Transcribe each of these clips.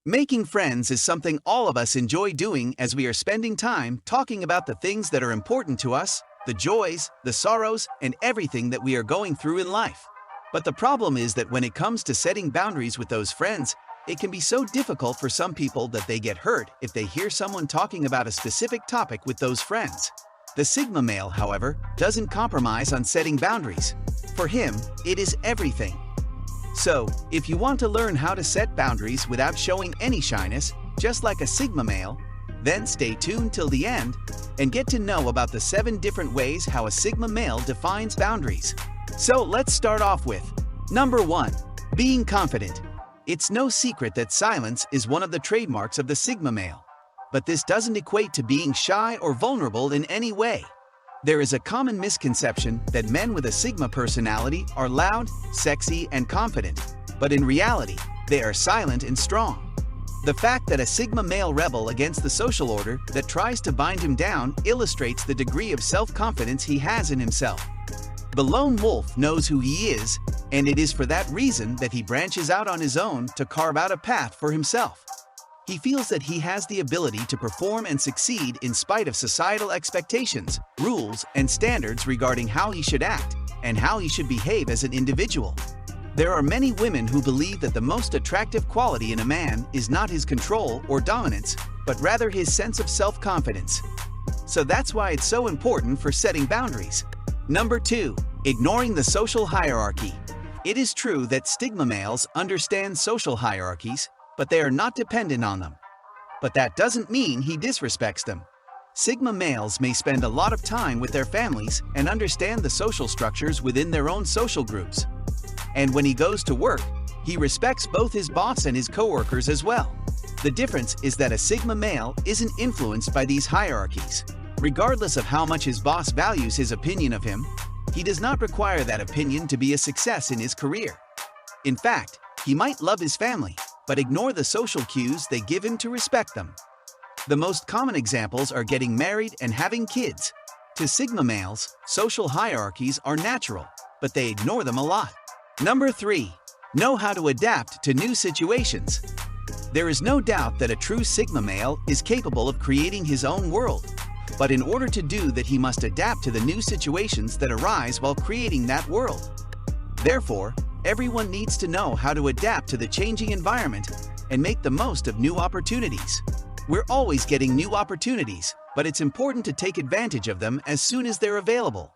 Making friends is something all of us enjoy doing as we are spending time talking about the things that are important to us, the joys, the sorrows, and everything that we are going through in life. But the problem is that when it comes to setting boundaries with those friends, it can be so difficult for some people that they get hurt if they hear someone talking about a specific topic with those friends. The Sigma male, however, doesn't compromise on setting boundaries. For him, it is everything. So, if you want to learn how to set boundaries without showing any shyness, just like a Sigma male, then stay tuned till the end and get to know about the 7 different ways how a Sigma male defines boundaries. So let's start off with Number 1. Being confident. It's no secret that silence is one of the trademarks of the Sigma male. But this doesn't equate to being shy or vulnerable in any way. There is a common misconception that men with a Sigma personality are loud, sexy, and confident, but in reality, they are silent and strong. The fact that a Sigma male rebel against the social order that tries to bind him down illustrates the degree of self-confidence he has in himself. The lone wolf knows who he is, and it is for that reason that he branches out on his own to carve out a path for himself. He feels that he has the ability to perform and succeed in spite of societal expectations, rules, and standards regarding how he should act and how he should behave as an individual. There are many women who believe that the most attractive quality in a man is not his control or dominance, but rather his sense of self-confidence. So that's why it's so important for setting boundaries. Number 2. Ignoring the social hierarchy. It is true that Sigma males understand social hierarchies, but they are not dependent on them. But that doesn't mean he disrespects them. Sigma males may spend a lot of time with their families and understand the social structures within their own social groups. And when he goes to work, he respects both his boss and his coworkers as well. The difference is that a Sigma male isn't influenced by these hierarchies. Regardless of how much his boss values his opinion of him, he does not require that opinion to be a success in his career. In fact, he might love his family, but ignore the social cues they give him to respect them. The most common examples are getting married and having kids. To Sigma males, social hierarchies are natural, but they ignore them a lot. Number 3. Know how to adapt to new situations. There is no doubt that a true Sigma male is capable of creating his own world. But in order to do that, he must adapt to the new situations that arise while creating that world. Therefore, everyone needs to know how to adapt to the changing environment and make the most of new opportunities. We're always getting new opportunities, but it's important to take advantage of them as soon as they're available.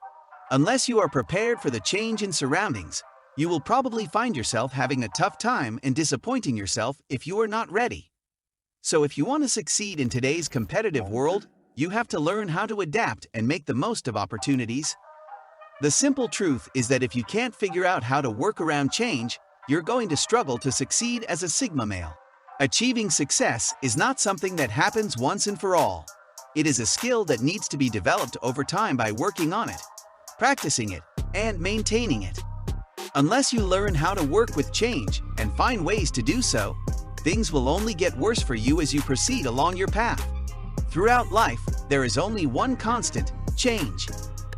Unless you are prepared for the change in surroundings, you will probably find yourself having a tough time and disappointing yourself if you are not ready. So if you want to succeed in today's competitive world, you have to learn how to adapt and make the most of opportunities. The simple truth is that if you can't figure out how to work around change, you're going to struggle to succeed as a Sigma male. Achieving success is not something that happens once and for all. It is a skill that needs to be developed over time by working on it, practicing it, and maintaining it. Unless you learn how to work with change and find ways to do so, things will only get worse for you as you proceed along your path. Throughout life, there is only one constant: change.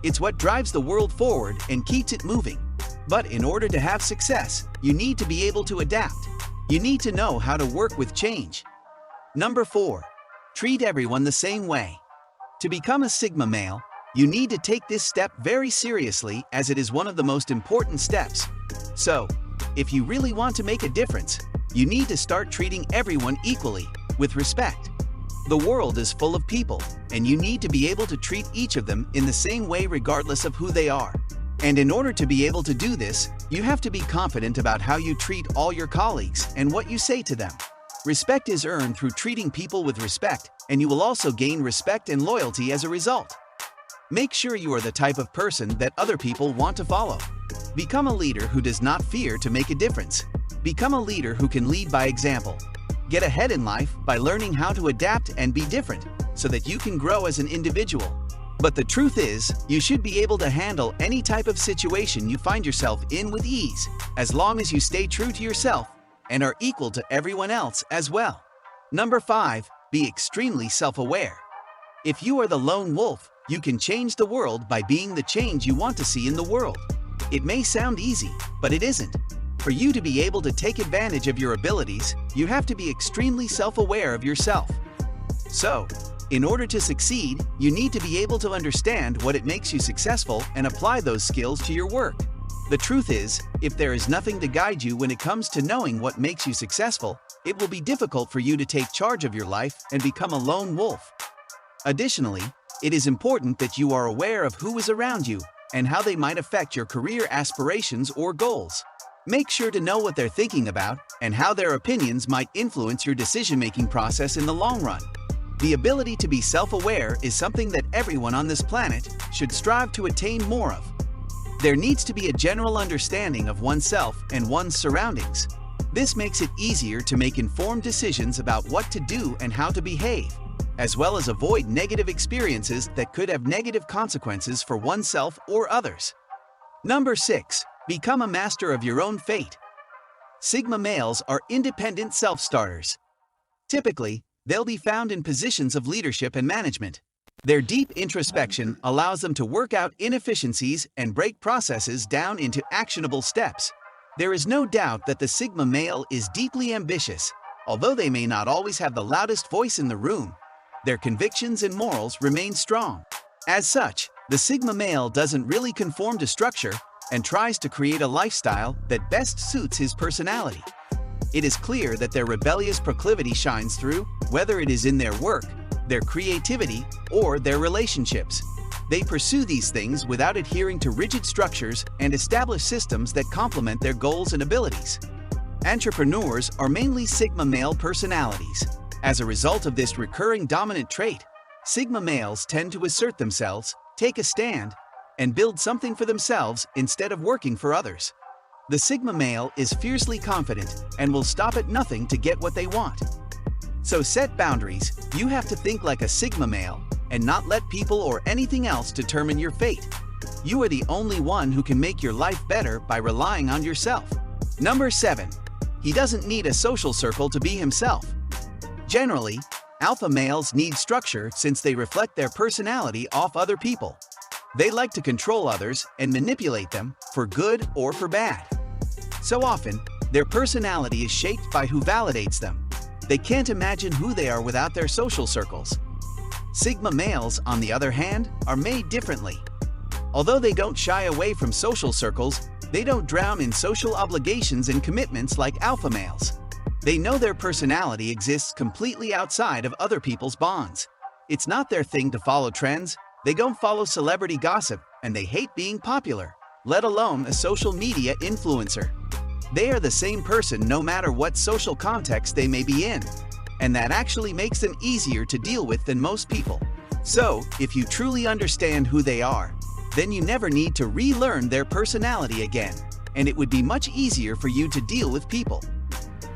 It's what drives the world forward and keeps it moving. But in order to have success, you need to be able to adapt. You need to know how to work with change. Number 4. Treat everyone the same way. To become a Sigma male, you need to take this step very seriously, as it is one of the most important steps. So, if you really want to make a difference, you need to start treating everyone equally, with respect. The world is full of people, and you need to be able to treat each of them in the same way regardless of who they are. And in order to be able to do this, you have to be confident about how you treat all your colleagues and what you say to them. Respect is earned through treating people with respect, and you will also gain respect and loyalty as a result. Make sure you are the type of person that other people want to follow. Become a leader who does not fear to make a difference. Become a leader who can lead by example. Get ahead in life by learning how to adapt and be different so that you can grow as an individual. But the truth is, you should be able to handle any type of situation you find yourself in with ease, as long as you stay true to yourself and are equal to everyone else as well. Number 5. Be extremely self-aware. If you are the lone wolf, you can change the world by being the change you want to see in the world. It may sound easy, but it isn't. For you to be able to take advantage of your abilities, you have to be extremely self-aware of yourself. So, in order to succeed, you need to be able to understand what it makes you successful and apply those skills to your work. The truth is, if there is nothing to guide you when it comes to knowing what makes you successful, it will be difficult for you to take charge of your life and become a lone wolf. Additionally, it is important that you are aware of who is around you and how they might affect your career aspirations or goals. Make sure to know what they're thinking about and how their opinions might influence your decision-making process in the long run. The ability to be self-aware is something that everyone on this planet should strive to attain more of. There needs to be a general understanding of oneself and one's surroundings. This makes it easier to make informed decisions about what to do and how to behave, as well as avoid negative experiences that could have negative consequences for oneself or others. Number 6. Become a master of your own fate. Sigma males are independent self-starters. Typically, they'll be found in positions of leadership and management. Their deep introspection allows them to work out inefficiencies and break processes down into actionable steps. There is no doubt that the Sigma male is deeply ambitious. Although they may not always have the loudest voice in the room, their convictions and morals remain strong. As such, the Sigma male doesn't really conform to structure and tries to create a lifestyle that best suits his personality. It is clear that their rebellious proclivity shines through, whether it is in their work, their creativity, or their relationships. They pursue these things without adhering to rigid structures and establish systems that complement their goals and abilities. Entrepreneurs are mainly Sigma male personalities. As a result of this recurring dominant trait, Sigma males tend to assert themselves, take a stand, and build something for themselves instead of working for others. The Sigma male is fiercely confident and will stop at nothing to get what they want. So set boundaries. You have to think like a Sigma male and not let people or anything else determine your fate. You are the only one who can make your life better by relying on yourself. Number 7. He doesn't need a social circle to be himself. Generally, alpha males need structure since they reflect their personality off other people. They like to control others and manipulate them for good or for bad. So often, their personality is shaped by who validates them. They can't imagine who they are without their social circles. Sigma males, on the other hand, are made differently. Although they don't shy away from social circles, they don't drown in social obligations and commitments like alpha males. They know their personality exists completely outside of other people's bonds. It's not their thing to follow trends. They don't follow celebrity gossip, and they hate being popular, let alone a social media influencer. They are the same person no matter what social context they may be in, and that actually makes them easier to deal with than most people. So, if you truly understand who they are, then you never need to relearn their personality again, and it would be much easier for you to deal with people.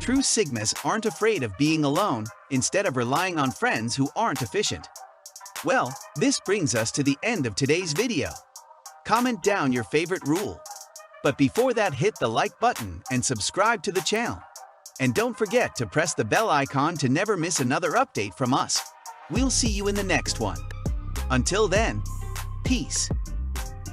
True Sigmas aren't afraid of being alone instead of relying on friends who aren't efficient. Well, this brings us to the end of today's video. Comment down your favorite rule. But before that, hit the like button and subscribe to the channel. And don't forget to press the bell icon to never miss another update from us. We'll see you in the next one. Until then, peace.